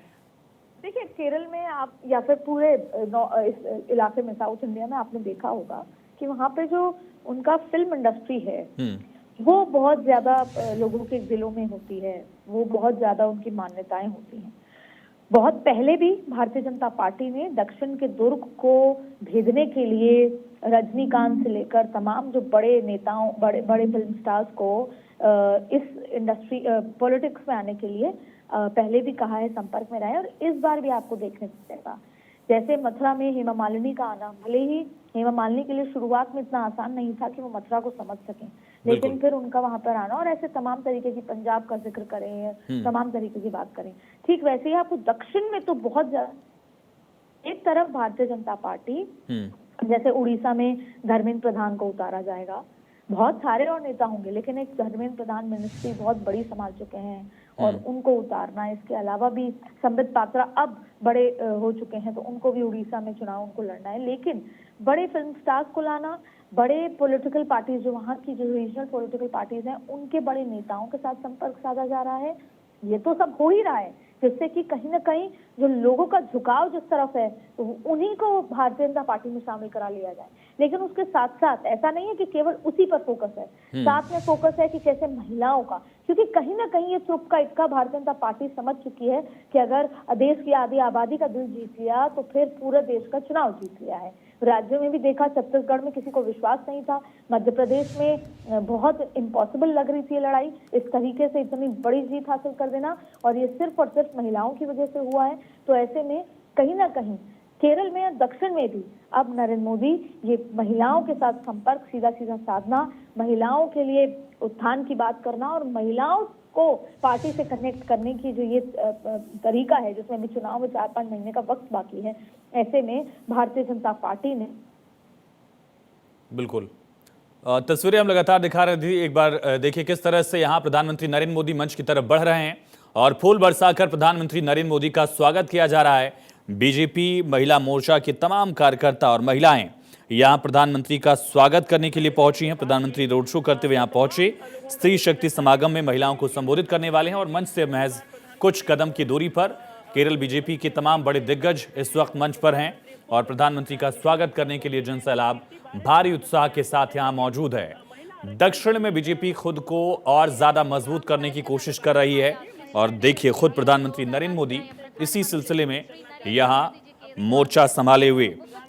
देखिए केरल में आप या फिर पूरे इस इलाके में साउथ इंडिया में आपने देखा होगा कि वहाँ पे जो उनका फिल्म इंडस्ट्री है वो बहुत ज्यादा लोगों के दिलों में होती है, वो बहुत ज्यादा उनकी मान्यताएं होती हैं। बहुत पहले भी भारतीय जनता पार्टी ने दक्षिण के दुर्ग को भेदने के लिए रजनीकांत से लेकर तमाम जो बड़े नेताओं, बड़े बड़े फिल्म स्टार्स को इस इंडस्ट्री पॉलिटिक्स में आने के लिए पहले भी कहा है, संपर्क में रहे, और इस बार भी आपको देखने को मिलेगा। जैसे मथुरा में हेमा मालिनी का आना, भले ही हेमा मालिनी के लिए शुरुआत में इतना आसान नहीं था कि वो मथुरा को समझ सकें, लेकिन फिर उनका वहां पर आना, और ऐसे तमाम तरीके की, पंजाब का जिक्र करें, तमाम तरीके की बात करें। ठीक वैसे ही आपको दक्षिण में तो बहुत ज्यादा, एक तरफ भारतीय जनता पार्टी, जैसे उड़ीसा में धर्मेंद्र प्रधान को उतारा जाएगा, बहुत सारे और नेता होंगे, लेकिन एक धर्मेंद्र प्रधान मिनिस्ट्री बहुत बड़ी संभाल चुके हैं और उनको उतारना है। इसके अलावा भी संबित पात्रा अब बड़े हो चुके हैं, तो उनको भी उड़ीसा में चुनाव उनको लड़ना है। लेकिन बड़े फिल्म स्टार्स को लाना, बड़े पॉलिटिकल पार्टीज, जो वहाँ की जो रीजनल पॉलिटिकल पार्टीज हैं, उनके बड़े नेताओं के साथ संपर्क साधा जा रहा है। ये तो सब हो ही रहा है, जिससे कि कहीं ना कहीं जो लोगों का झुकाव जिस तरफ है, तो उन्हीं को भारतीय जनता पार्टी में शामिल करा लिया जाए। लेकिन उसके साथ साथ ऐसा नहीं है कि केवल उसी पर फोकस है, साथ में फोकस है कि कैसे महिलाओं का, क्योंकि कहीं ना कहीं ये चुप का इक्का भारतीय जनता पार्टी समझ चुकी है कि अगर देश की आधी आबादी का दिल जीत लिया तो फिर पूरे देश का चुनाव जीत लिया है। राज्यों में भी देखा, छत्तीसगढ़ में किसी को विश्वास नहीं था, मध्य प्रदेश में बहुत इम्पॉसिबल लग रही थी लड़ाई, इस तरीके से इतनी बड़ी जीत हासिल कर देना, और ये सिर्फ और सिर्फ महिलाओं की वजह से हुआ है। तो ऐसे में कहीं ना कहीं केरल में और दक्षिण में भी अब नरेंद्र मोदी ये महिलाओं के साथ संपर्क सीधा सीधा साधना, महिलाओं के लिए उत्थान की बात करना और महिलाओं को पार्टी से कनेक्ट करने की जो ये तरीका है, जिसमें अभी चुनाव में 4-5 महीने का वक्त बाकी है, ऐसे में भारतीय जनता पार्टी ने बिल्कुल तस्वीरें हम लगातार दिखा रहे थे। एक बार देखिए किस तरह से यहाँ प्रधानमंत्री नरेंद्र मोदी मंच की तरफ बढ़ रहे हैं और फूल बरसाकर प्रधानमंत्री नरेंद्र मोदी का स्वागत किया जा रहा है। बीजेपी महिला मोर्चा के तमाम कार्यकर्ता और महिलाएं यहां प्रधानमंत्री का स्वागत करने के लिए पहुंची हैं। प्रधानमंत्री रोड शो करते हुए यहां पहुंचे। स्त्री शक्ति समागम में महिलाओं को संबोधित करने वाले हैं और मंच से महज कुछ कदम की दूरी पर केरल बीजेपी के तमाम बड़े दिग्गज इस वक्त मंच पर हैं और प्रधानमंत्री का स्वागत करने के लिए जनसैलाब भारी उत्साह के साथ यहां मौजूद है। दक्षिण में बीजेपी खुद को और ज्यादा मजबूत करने की कोशिश कर रही है और देखिए खुद प्रधानमंत्री नरेंद्र मोदी इसी सिलसिले में यहाँ मोर्चा संभाले हुए।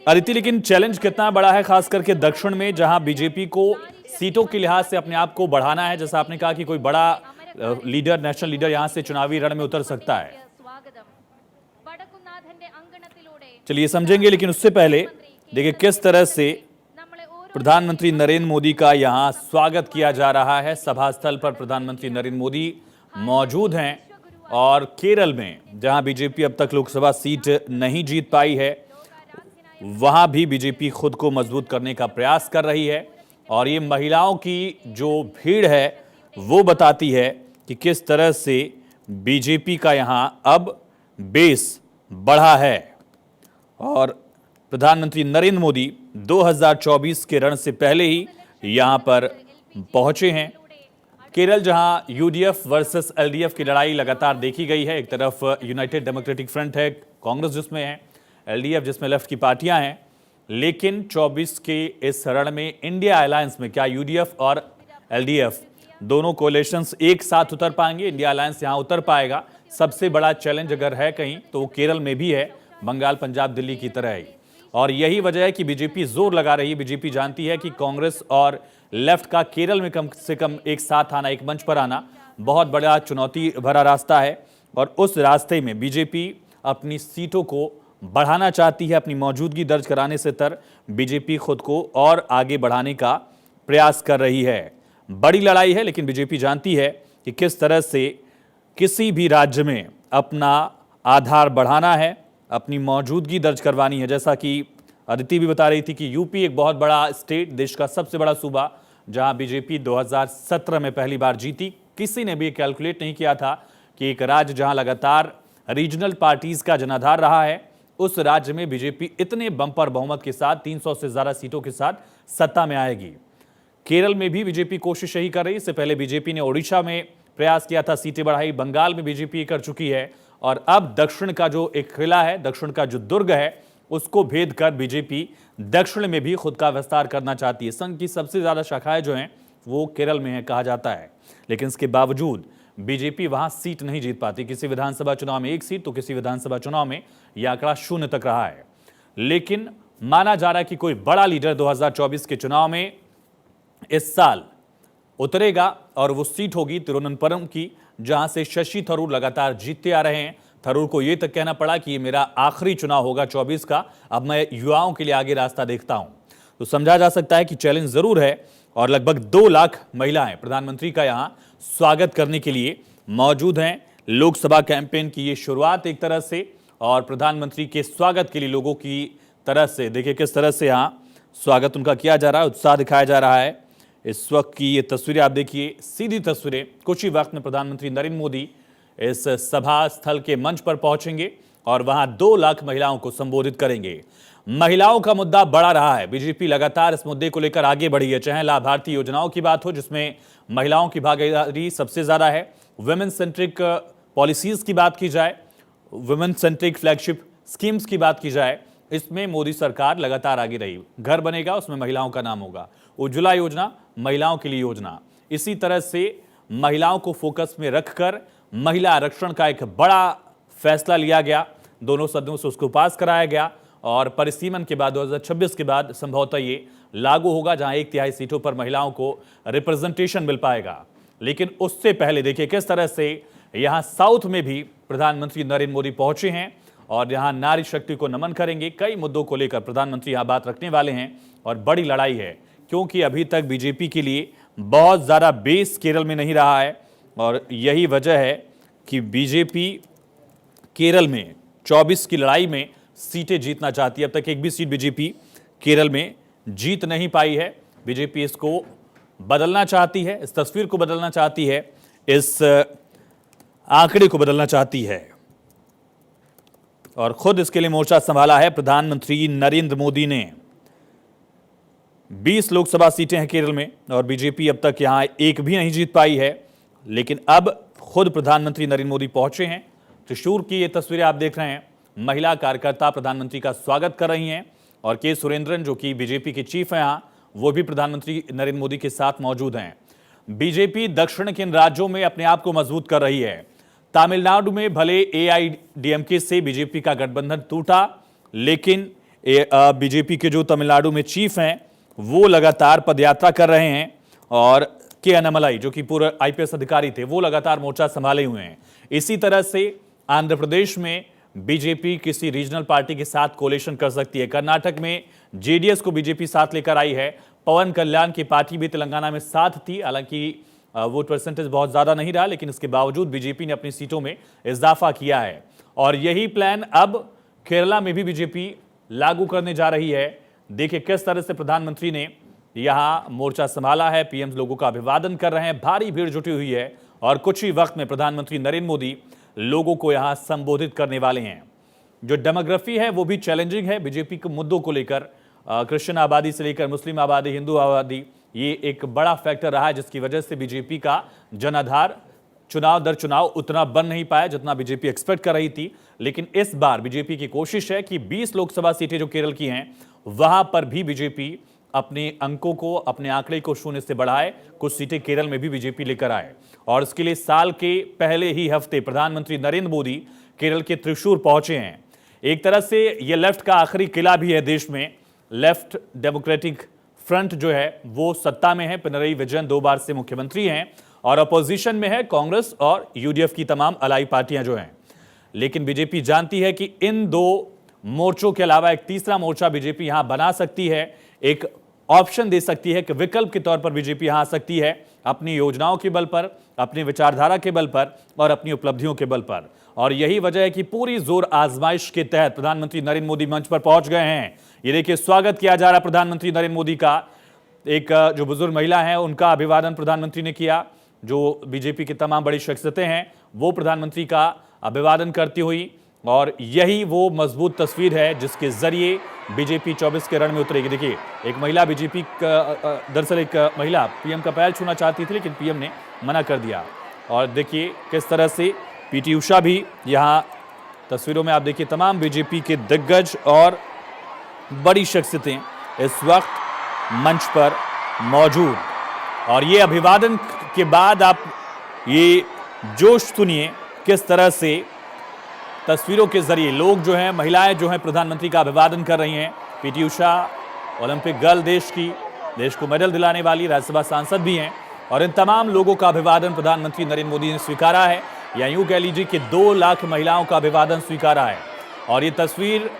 अदिति, लेकिन चैलेंज कितना बड़ा है खास करके दक्षिण में, जहां बीजेपी को सीटों के लिहाज से अपने आप को बढ़ाना है। जैसा आपने कहा कि कोई बड़ा लीडर, नेशनल लीडर यहां से चुनावी रण में उतर सकता है। चलिए समझेंगे, लेकिन उससे पहले देखिए किस तरह से प्रधानमंत्री नरेंद्र मोदी का यहां स्वागत किया जा रहा है। सभा स्थल पर प्रधानमंत्री नरेंद्र मोदी मौजूद हैं और केरल में जहां बीजेपी अब तक लोकसभा सीट नहीं जीत पाई है, वहां भी बीजेपी खुद को मजबूत करने का प्रयास कर रही है और ये महिलाओं की जो भीड़ है वो बताती है कि किस तरह से बीजेपी का यहां अब बेस बढ़ा है। और प्रधानमंत्री नरेंद्र मोदी 2024 के रण से पहले ही यहां पर पहुंचे हैं। केरल जहां यूडीएफ वर्सेस एलडीएफ की लड़ाई लगातार देखी गई है। एक तरफ यूनाइटेड डेमोक्रेटिक फ्रंट है, कांग्रेस जिसमें है, एलडीएफ जिसमें लेफ्ट की पार्टियां हैं, लेकिन 24 के इस रण में इंडिया अलायंस में क्या यूडीएफ और एलडीएफ दोनों कोalitions एक साथ उतर पाएंगे? इंडिया अलायंस यहां उतर पाएगा? सबसे बड़ा चैलेंज अगर है कहीं तो वो केरल में भी है, बंगाल, पंजाब, दिल्ली की तरह ही। और यही वजह है कि बीजेपी जोर लगा रही है। बीजेपी जानती है कि कांग्रेस और लेफ्ट का केरल में कम से कम एक साथ आना, एक मंच पर आना बहुत बड़ा चुनौती भरा रास्ता है और उस रास्ते में बीजेपी अपनी सीटों को बढ़ाना चाहती है। अपनी मौजूदगी दर्ज कराने से तर बीजेपी खुद को और आगे बढ़ाने का प्रयास कर रही है। बड़ी लड़ाई है, लेकिन बीजेपी जानती है कि किस तरह से किसी भी राज्य में अपना आधार बढ़ाना है, अपनी मौजूदगी दर्ज करवानी है। जैसा कि अदिति भी बता रही थी कि यूपी एक बहुत बड़ा स्टेट, देश का सबसे बड़ा सूबा, जहां बीजेपी 2017 में पहली बार जीती। किसी ने भी कैलकुलेट नहीं किया था कि एक राज्य जहां लगातार रीजनल पार्टीज का जनाधार रहा है, उस राज्य में बीजेपी इतने बंपर बहुमत के साथ 300 से ज्यादा सीटों के साथ सत्ता में आएगी। केरल में भी बीजेपी कोशिश यही कर रही है। इससे पहले बीजेपी ने ओडिशा में प्रयास किया था, सीटें बढ़ाई। बंगाल में बीजेपी कर चुकी है और अब दक्षिण का जो एक किला है, दक्षिण का जो दुर्ग है, उसको भेद कर बीजेपी दक्षिण में भी खुद का विस्तार करना चाहती है। संघ की सबसे ज्यादा शाखाएं जो हैं वो केरल में है कहा जाता है, लेकिन इसके बावजूद बीजेपी वहां सीट नहीं जीत पाती। किसी विधानसभा चुनाव में 1 सीट तो किसी विधानसभा चुनाव में यह आंकड़ा 0 तक रहा है। लेकिन माना जा रहा है कि कोई बड़ा लीडर 2024 के चुनाव में इस साल उतरेगा और वो सीट होगी तिरुवनंतपुरम की, जहां से शशि थरूर लगातार जीतते आ रहे हैं। थरूर को यह तक कहना पड़ा कि ये मेरा आखिरी चुनाव होगा 24 का, अब मैं युवाओं के लिए आगे रास्ता देखता हूं। तो समझा जा सकता है कि चैलेंज जरूर है और लगभग 2 लाख महिलाएं प्रधानमंत्री का यहां स्वागत करने के लिए मौजूद हैं। लोकसभा कैंपेन की ये शुरुआत एक तरह से, और प्रधानमंत्री के स्वागत के लिए लोगों की तरफ से देखिए किस तरह से यहां स्वागत उनका किया जा रहा है, उत्साह दिखाया जा रहा है। इस वक्त की ये तस्वीरें आप देखिए, सीधी तस्वीरें। कुछ ही वक्त में प्रधानमंत्री नरेंद्र मोदी इस सभा स्थल के मंच पर पहुंचेंगे और वहां 2 लाख महिलाओं को संबोधित करेंगे। महिलाओं का मुद्दा बड़ा रहा है, बीजेपी लगातार इस मुद्दे को लेकर आगे बढ़ी है, चाहे लाभार्थी योजनाओं की बात हो जिसमें महिलाओं की भागीदारी सबसे ज्यादा है, वुमेन सेंट्रिक पॉलिसीज की बात की जाए, वुमेन सेंट्रिक फ्लैगशिप स्कीम्स की बात की जाए, इसमें मोदी सरकार लगातार आगे रही। घर बनेगा उसमें महिलाओं का नाम होगा, उज्ज्वला योजना महिलाओं के लिए योजना। इसी तरह से महिलाओं को फोकस में रखकर महिला आरक्षण का एक बड़ा फैसला लिया गया, दोनों सदनों से उसको पास कराया गया और परिसीमन के बाद 2026 के बाद संभवतः ये लागू होगा, जहां 1/3 सीटों पर महिलाओं को रिप्रेजेंटेशन मिल पाएगा। लेकिन उससे पहले देखिए किस तरह से यहां साउथ में भी प्रधानमंत्री नरेंद्र मोदी पहुंचे हैं और यहां नारी शक्ति को नमन करेंगे। कई मुद्दों को लेकर प्रधानमंत्री यहां बात रखने वाले हैं और बड़ी लड़ाई है, क्योंकि अभी तक बीजेपी के लिए बहुत ज्यादा बेस केरल में नहीं रहा है और यही वजह है कि बीजेपी केरल में 24 की लड़ाई में सीटें जीतना चाहती है। अब तक एक भी सीट बीजेपी केरल में जीत नहीं पाई है। बीजेपी इसको बदलना चाहती है, इस तस्वीर को बदलना चाहती है, इस आंकड़े को बदलना चाहती है और खुद इसके लिए मोर्चा संभाला है प्रधानमंत्री नरेंद्र मोदी ने। 20 लोकसभा सीटें हैं केरल में और बीजेपी अब तक यहां एक भी नहीं जीत पाई है, लेकिन अब खुद प्रधानमंत्री नरेंद्र मोदी पहुंचे हैं। त्रिशूर की ये तस्वीरें आप देख रहे हैं, महिला कार्यकर्ता प्रधानमंत्री का स्वागत कर रही हैं और के सुरेंद्रन जो कि बीजेपी के चीफ हैं यहां, वो भी प्रधानमंत्री नरेंद्र मोदी के साथ मौजूद हैं। बीजेपी दक्षिण के इन राज्यों में अपने आप को मजबूत कर रही है। तमिलनाडु में भले एआईडीएमके से बीजेपी का गठबंधन टूटा, लेकिन बीजेपी के जो तमिलनाडु में चीफ हैं वो लगातार पदयात्रा कर रहे हैं और के अन्नामलाई जो कि पूर्व आईपीएस अधिकारी थे वो लगातार मोर्चा संभाले हुए हैं। इसी तरह से आंध्र प्रदेश में बीजेपी किसी रीजनल पार्टी के साथ कोलिशन कर सकती है। कर्नाटक में जेडीएस को बीजेपी साथ लेकर आई है। पवन कल्याण की पार्टी भी तेलंगाना में साथ थी, हालांकि वोट परसेंटेज बहुत ज्यादा नहीं रहा, लेकिन इसके बावजूद बीजेपी ने अपनी सीटों में इजाफा किया है और यही प्लान अब केरला में भी बीजेपी लागू करने जा रही है। देखिए किस तरह से प्रधानमंत्री ने यहां मोर्चा संभाला है, पीएम लोगों का अभिवादन कर रहे हैं, भारी भीड़ जुटी हुई है और कुछ ही वक्त में प्रधानमंत्री नरेंद्र मोदी लोगों को यहां संबोधित करने वाले हैं। जो डेमोग्राफी है वो भी चैलेंजिंग है बीजेपी के मुद्दों को लेकर, क्रिश्चियन आबादी से लेकर मुस्लिम आबादी, हिंदू आबादी, ये एक बड़ा फैक्टर रहा है जिसकी वजह से बीजेपी का जनाधार चुनाव दर चुनाव उतना बन नहीं पाया जितना बीजेपी एक्सपेक्ट कर रही थी। लेकिन इस बार बीजेपी की कोशिश है कि 20 लोकसभा सीटें जो केरल की हैं वहां पर भी बीजेपी अपने अंकों को, अपने आंकड़े को 0 से बढ़ाए, कुछ सीटें केरल में भी बीजेपी लेकर आए और इसके लिए साल के पहले ही हफ्ते प्रधानमंत्री नरेंद्र मोदी केरल के त्रिशूर पहुंचे हैं। एक तरह से यह लेफ्ट का आखिरी किला भी है देश में। लेफ्ट डेमोक्रेटिक फ्रंट जो है वो सत्ता में है, पिनरई विजयन 2 बार से मुख्यमंत्री हैं और अपोजिशन में है कांग्रेस और यूडीएफ की तमाम अलाई पार्टियां जो हैं। लेकिन बीजेपी जानती है कि इन 2 मोर्चों के अलावा एक तीसरा मोर्चा बीजेपी यहां बना सकती है, एक ऑप्शन दे सकती है कि विकल्प के तौर पर बीजेपी यहां आ सकती है अपनी योजनाओं के बल पर, अपनी विचारधारा के बल पर और अपनी उपलब्धियों के बल पर। और यही वजह है कि पूरी जोर आजमाइश के तहत प्रधानमंत्री नरेंद्र मोदी मंच पर पहुंच गए हैं। ये देखिए स्वागत किया जा रहा प्रधानमंत्री नरेंद्र मोदी का। एक जो बुजुर्ग महिला है उनका अभिवादन प्रधानमंत्री ने किया, जो बीजेपी की तमाम बड़ी शख्सियतें हैं वो प्रधानमंत्री का अभिवादन करती हुई, और यही वो मजबूत तस्वीर है जिसके जरिए बीजेपी 24 के रण में उतरेगी। देखिए एक महिला बीजेपी दरअसल एक महिला पीएम का पैर छूना चाहती थी लेकिन पीएम ने मना कर दिया और देखिए किस तरह से पीटी उषा भी यहाँ तस्वीरों में आप देखिए, तमाम बीजेपी के दिग्गज और बड़ी शख्सियतें इस वक्त मंच पर मौजूद। और ये अभिवादन के बाद आप ये जोश सुनिए किस तरह से तस्वीरों के जरिए लोग जो हैं, महिलाएं जो हैं, प्रधानमंत्री का अभिवादन कर रही हैं। पीटी उषा ओलंपिक गर्ल देश को मेडल दिलाने वाली राज्यसभा सांसद भी हैं और इन तमाम लोगों का अभिवादन प्रधानमंत्री नरेंद्र मोदी ने स्वीकारा है, या यूं कह लीजिए कि 2 लाख महिलाओं का अभिवादन स्वीकारा है। और ये तस्वीर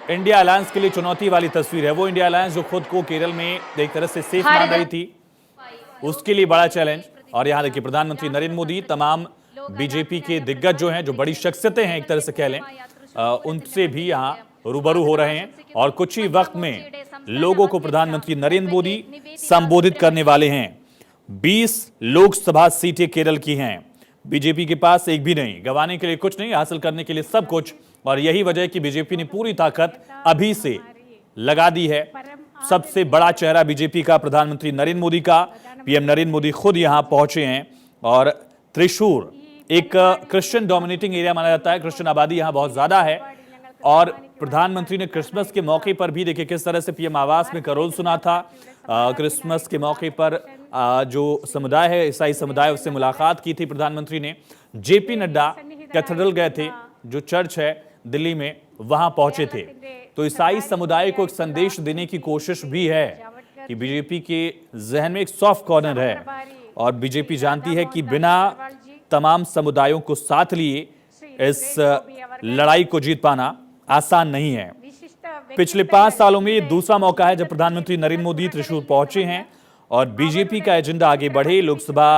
इंडिया अलायंस के लिए चुनौती वाली तस्वीर है। वो इंडिया अलायंस जो खुद को केरल में एक तरह से सेफ मान रही थी, उसके लिए बड़ा चैलेंज। और यहाँ देखिए प्रधानमंत्री नरेंद्र मोदी तमाम बीजेपी के दिग्गज जो हैं, जो बड़ी शख्सियतें हैं एक तरह से कह लें, उनसे भी यहाँ रूबरू हो रहे हैं और कुछ ही वक्त में लोगों को प्रधानमंत्री नरेंद्र मोदी संबोधित करने वाले हैं। 20 लोकसभा सीटें केरल की हैं। बीजेपी के पास एक भी नहीं, गंवाने के लिए कुछ नहीं, हासिल करने के लिए सब कुछ। और यही वजह है कि बीजेपी ने पूरी ताकत अभी से लगा दी है। सबसे बड़ा चेहरा बीजेपी का प्रधानमंत्री नरेंद्र मोदी का, पीएम नरेंद्र मोदी खुद यहां पहुंचे हैं। और त्रिशूर एक क्रिश्चियन डोमिनेटिंग एरिया माना जाता है, क्रिश्चियन आबादी यहां बहुत ज्यादा है। और प्रधानमंत्री ने क्रिसमस के मौके पर भी देखिए किस तरह से पीएम आवास में करोल सुना था। क्रिसमस के मौके पर जो समुदाय है, ईसाई समुदाय, उससे मुलाकात की थी प्रधानमंत्री ने। जेपी नड्डा कैथेड्रल गए थे, जो चर्च है दिल्ली में, वहां पहुंचे थे। तो ईसाई समुदाय को एक संदेश देने की कोशिश भी है कि बीजेपी के जहन में एक सॉफ्ट कॉर्नर है और बीजेपी जानती है कि बिना तमाम समुदायों को साथ लिए इस लड़ाई को जीत पाना आसान नहीं है। पिछले 5 सालों में ये दूसरा मौका है जब प्रधानमंत्री नरेंद्र मोदी त्रिशूर पहुंचे हैं और बीजेपी का एजेंडा आगे बढ़े। लोकसभा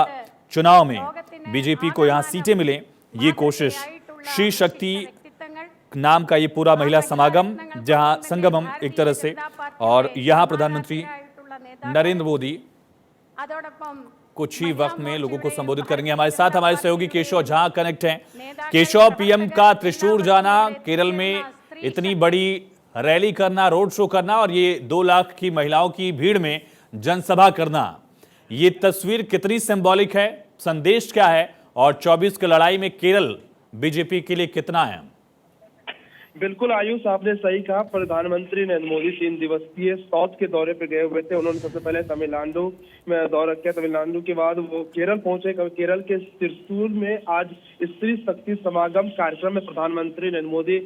चुनाव में बीजेपी को यहां सीटें मिले, ये कोशिश। श्री शक्ति नाम का ये पूरा महिला समागम, जहां संगमम एक तरह से, और यहां प्रधानमंत्री नरेंद्र मोदी कुछ ही वक्त में लोगों को संबोधित करेंगे। हमारे साथ हमारे सहयोगी केशव झा कनेक्ट हैं। केशव, पीएम का त्रिशूर जाना, केरल में इतनी बड़ी रैली करना, रोड शो करना और ये 2 लाख की महिलाओं की भीड़ में जनसभा करना, ये तस्वीर कितनी सिंबॉलिक है, संदेश क्या है और 24 की लड़ाई में केरल बीजेपी के लिए कितना है? बिल्कुल आयुष, आपने सही कहा। प्रधानमंत्री नरेंद्र मोदी 3 दिवसीय साउथ के दौरे पे गए हुए थे। उन्होंने सबसे पहले तमिलनाडु में दौरा किया। तमिलनाडु के बाद वो केरल पहुंचे। केरल के त्रिशूर में आज स्त्री शक्ति समागम कार्यक्रम में प्रधानमंत्री नरेंद्र मोदी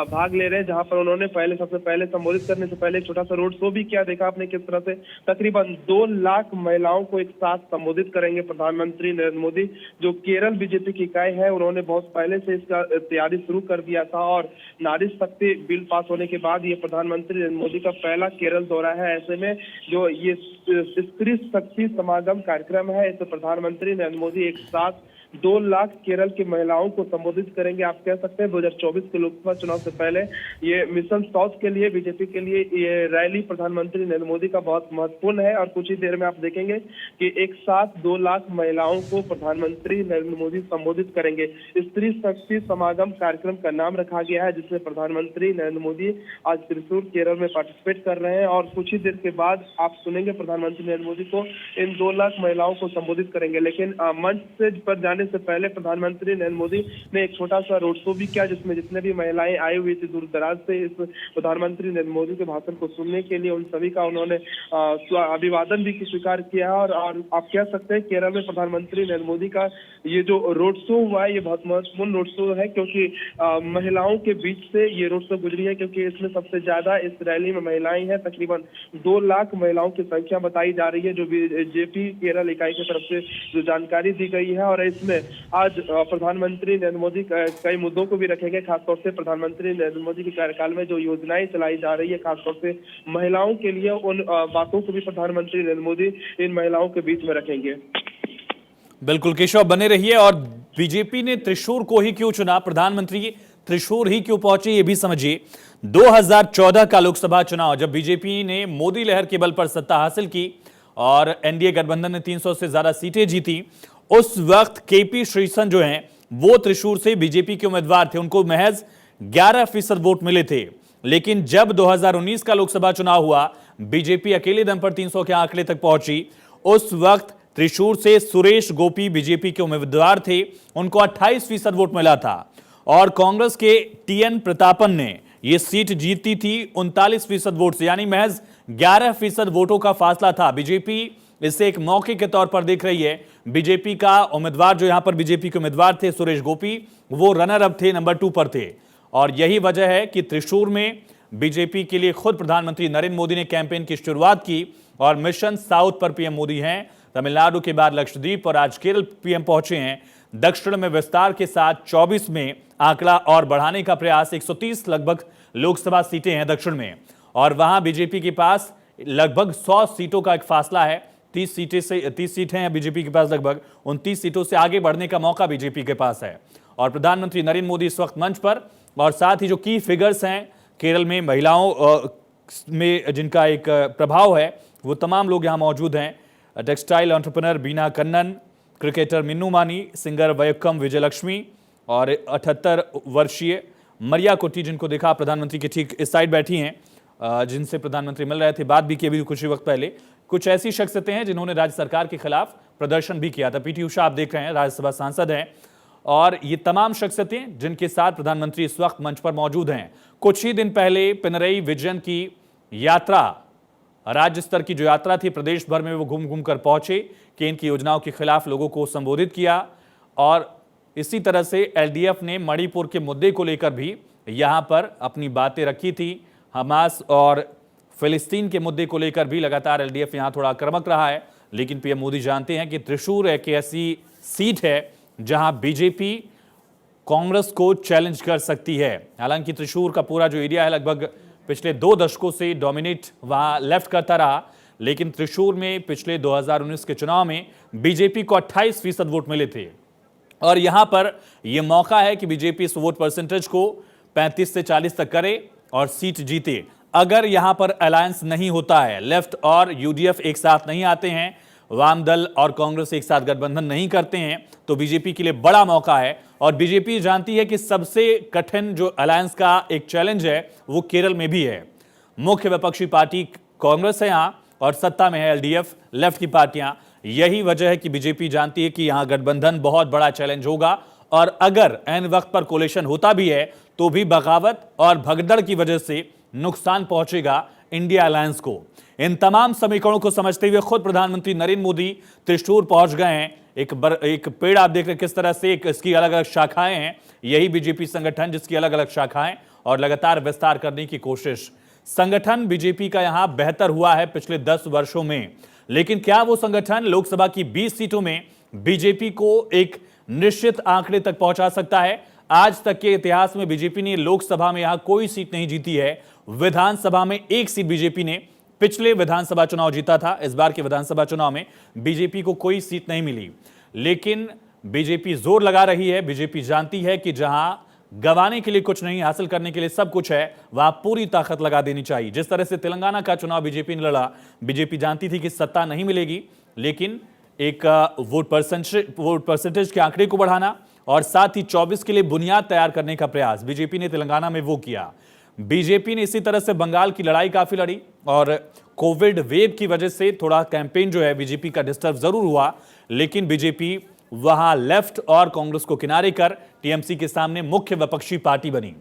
भाग ले रहे हैं, जहां पर उन्होंने सबसे पहले संबोधित करने से पहले एक छोटा सा रोड शो भी किया। देखा आपने किस तरह से तकरीबन 2 लाख महिलाओं को एक साथ संबोधित करेंगे प्रधानमंत्री नरेंद्र मोदी। जो केरल बीजेपी की इकाई है, उन्होंने बहुत पहले से इसका तैयारी शुरू कर दिया था और नारी शक्ति बिल पास होने के बाद ये प्रधानमंत्री नरेंद्र मोदी का पहला केरल दौरा है। ऐसे में जो ये स्त्री शक्ति समागम कार्यक्रम है, इसमें प्रधानमंत्री नरेंद्र मोदी एक साथ 2 लाख केरल की महिलाओं को संबोधित करेंगे। आप कह सकते हैं 2024 के लोकसभा चुनाव से पहले ये मिशन साउथ के लिए, बीजेपी के लिए ये रैली प्रधानमंत्री नरेंद्र मोदी का बहुत महत्वपूर्ण है। और कुछ ही देर में आप देखेंगे कि एक साथ 2 लाख महिलाओं को प्रधानमंत्री नरेंद्र मोदी संबोधित करेंगे। स्त्री शक्ति समागम कार्यक्रम का नाम रखा गया है, जिसमें प्रधानमंत्री नरेंद्र मोदी आज त्रिशूर केरल में पार्टिसिपेट कर रहे हैं और कुछ ही देर के बाद आप सुनेंगे प्रधानमंत्री नरेंद्र मोदी को इन 2 लाख महिलाओं को संबोधित करेंगे। लेकिन मंच से पर जाने से पहले प्रधानमंत्री नरेंद्र मोदी ने एक छोटा सा रोड शो भी किया, जिसमें जितने भी महिलाएं आई हुई थी दूर दराज से इस प्रधानमंत्री नरेंद्र मोदी के भाषण को सुनने के लिए, उन सभी का उन्होंने अभिवादन भी स्वीकार किया। और आप कह सकते हैं केरल में प्रधानमंत्री नरेंद्र मोदी का ये जो रोड शो हुआ है, ये बहुत महत्वपूर्ण रोड शो है, क्योंकि महिलाओं के बीच से ये रोड शो गुजरी है, क्योंकि इसमें सबसे ज्यादा इस रैली में महिलाएं हैं। तकरीबन 2 लाख महिलाओं की संख्या बताई जा रही है, जो बीजेपी केरल इकाई की तरफ से जो जानकारी दी गई है। और इसमें आज प्रधानमंत्री नरेंद्र मोदी कई मुद्दों को भी रखेंगे। खासतौर से प्रधानमंत्री नरेंद्र मोदी के कार्यकाल में जो योजनाएं चलाई जा रही है, खासतौर से महिलाओं के लिए, उन बातों को भी प्रधानमंत्री नरेंद्र मोदी इन महिलाओं के बीच में रखेंगे। बिल्कुल केशव, बने रहिए। और बीजेपी ने त्रिशूर को ही क्यों चुना, प्रधानमंत्री त्रिशूर ही क्यों पहुंचे, ये भी समझिए। 2014 का लोकसभा चुनाव, जब बीजेपी ने मोदी लहर के बल पर सत्ता हासिल की और एनडीए गठबंधन ने 300 से ज्यादा सीटें जीती, उस वक्त केपी श्रीसन जो हैं वो त्रिशूर से बीजेपी के उम्मीदवार थे। उनको महज 11% वोट मिले थे। लेकिन जब 2019 का लोकसभा चुनाव हुआ, बीजेपी अकेले दम पर 300 के आंकड़े तक पहुंची। उस वक्त त्रिशूर से सुरेश गोपी बीजेपी के उम्मीदवार थे, उनको 28% वोट मिला था और कांग्रेस के टीएन प्रतापन ने यह सीट जीती थी 39% वोट से, यानी महज 11% वोटों का फासला था। बीजेपी इसे एक मौके के तौर पर देख रही है। बीजेपी का उम्मीदवार जो यहां पर बीजेपी के उम्मीदवार थे सुरेश गोपी, वो रनर अप थे, नंबर 2 पर थे और यही वजह है कि त्रिशूर में बीजेपी के लिए खुद प्रधानमंत्री नरेंद्र मोदी ने कैंपेन की शुरुआत की और मिशन साउथ पर पीएम मोदी हैं। तमिलनाडु के बाद लक्षद्वीप और आज केरल पीएम पहुंचे हैं। दक्षिण में विस्तार के साथ 24 में आंकड़ा और बढ़ाने का प्रयास। 130 लगभग लोकसभा सीटें हैं दक्षिण में और वहां बीजेपी के पास लगभग 100 सीटों का एक फासला है। 30 सीटें हैं बीजेपी के पास, लगभग 29 सीटों से आगे बढ़ने का मौका बीजेपी के पास है। और प्रधानमंत्री नरेंद्र मोदी इस वक्त मंच पर, और साथ ही जो की फिगर्स हैं केरल में महिलाओं में जिनका एक प्रभाव है, वो तमाम लोग यहां मौजूद हैं। टेक्सटाइल एंटरप्रेन्योर बीना कन्नन, क्रिकेटर मिन्नू मानी, सिंगर वयक्कम विजयलक्ष्मी और 78 वर्षीय मरिया कुट्टी, जिनको देखा प्रधानमंत्री के ठीक इस साइड बैठी हैं, जिनसे प्रधानमंत्री मिल रहे थे, बात भी की अभी कुछ ही वक्त पहले। कुछ ऐसी शख्सियतें हैं जिन्होंने राज्य सरकार के खिलाफ प्रदर्शन भी किया था। पीटी उषा आप देख रहे हैं, राज्यसभा सांसद हैं और ये तमाम शख्सियतें जिनके साथ प्रधानमंत्री इस वक्त मंच पर मौजूद हैं। कुछ ही दिन पहले पिनरई विजयन की यात्रा, राज्य स्तर की जो यात्रा थी, प्रदेश भर में वो घूम घूम कर पहुंचे, केंद्र की योजनाओं के खिलाफ लोगों को संबोधित किया और इसी तरह से एलडीएफ ने मणिपुर के मुद्दे को लेकर भी यहां पर अपनी बातें रखी थी। हमास और फिलिस्तीन के मुद्दे को लेकर भी लगातार एलडीएफ यहां थोड़ा आक्रामक रहा है, लेकिन पीएम मोदी जानते हैं कि त्रिशूर एक ऐसी सीट है जहां बीजेपी कांग्रेस को चैलेंज कर सकती है। हालांकि त्रिशूर का पूरा जो एरिया है लगभग पिछले 2 दशकों से डोमिनेट वहां लेफ्ट करता रहा, लेकिन त्रिशूर में पिछले 2019 के चुनाव में बीजेपी को 28% वोट मिले थे और यहां पर यह मौका है कि बीजेपी इस वोट परसेंटेज को 35 से 40 तक करे और सीट जीते। अगर यहां पर अलायंस नहीं होता है, लेफ्ट और यूडीएफ एक साथ नहीं आते हैं, वाम दल और कांग्रेस एक साथ गठबंधन नहीं करते हैं, तो बीजेपी के लिए बड़ा मौका है। और बीजेपी जानती है कि सबसे कठिन जो अलायंस का एक चैलेंज है वो केरल में भी है। मुख्य विपक्षी पार्टी कांग्रेस है यहां और सत्ता में है एलडीएफ, लेफ्ट की पार्टियां। यही वजह है कि बीजेपी जानती है कि यहां गठबंधन बहुत बड़ा चैलेंज होगा और अगर ऐन वक्त पर कोलिशन होता भी है तो भी बगावत और भगदड़ की वजह से नुकसान पहुंचेगा इंडिया अलायंस को। इन तमाम समीकरणों को समझते हुए खुद प्रधानमंत्री नरेंद्र मोदी त्रिशूर पहुंच गए हैं। एक पेड़ आप देख रहे हैं किस तरह से, इसकी अलग अलग शाखाएं हैं। यही बीजेपी संगठन जिसकी अलग अलग शाखाएं और लगातार विस्तार करने की कोशिश। संगठन बीजेपी का यहां बेहतर हुआ है पिछले 10 वर्षों में, लेकिन क्या वो संगठन लोकसभा की 20 सीटों में बीजेपी को एक निश्चित आंकड़े तक पहुंचा सकता है? आज तक के इतिहास में बीजेपी ने लोकसभा में यहां कोई सीट नहीं जीती है। विधानसभा में 1 सीट बीजेपी ने पिछले विधानसभा चुनाव जीता था। इस बार के विधानसभा चुनाव में बीजेपी को कोई सीट नहीं मिली, लेकिन बीजेपी जोर लगा रही है। बीजेपी जानती है कि जहां गंवाने के लिए कुछ नहीं, हासिल करने के लिए सब कुछ है, वहां पूरी ताकत लगा देनी चाहिए। जिस तरह से तेलंगाना का चुनाव बीजेपी ने लड़ा, बीजेपी जानती थी कि सत्ता नहीं मिलेगी, लेकिन एक वोट परसेंटेज के आंकड़े को बढ़ाना और साथ ही 24 के लिए बुनियाद तैयार करने का प्रयास बीजेपी ने तेलंगाना में वो किया। बीजेपी ने इसी तरह से बंगाल की लड़ाई काफी लड़ी और कोविड वेव की वजह से थोड़ा कैंपेन जो है बीजेपी का डिस्टर्ब जरूर हुआ, लेकिन बीजेपी वहां लेफ्ट और कांग्रेस को किनारे कर टीएमसी के सामने मुख्य विपक्षी पार्टी बनी।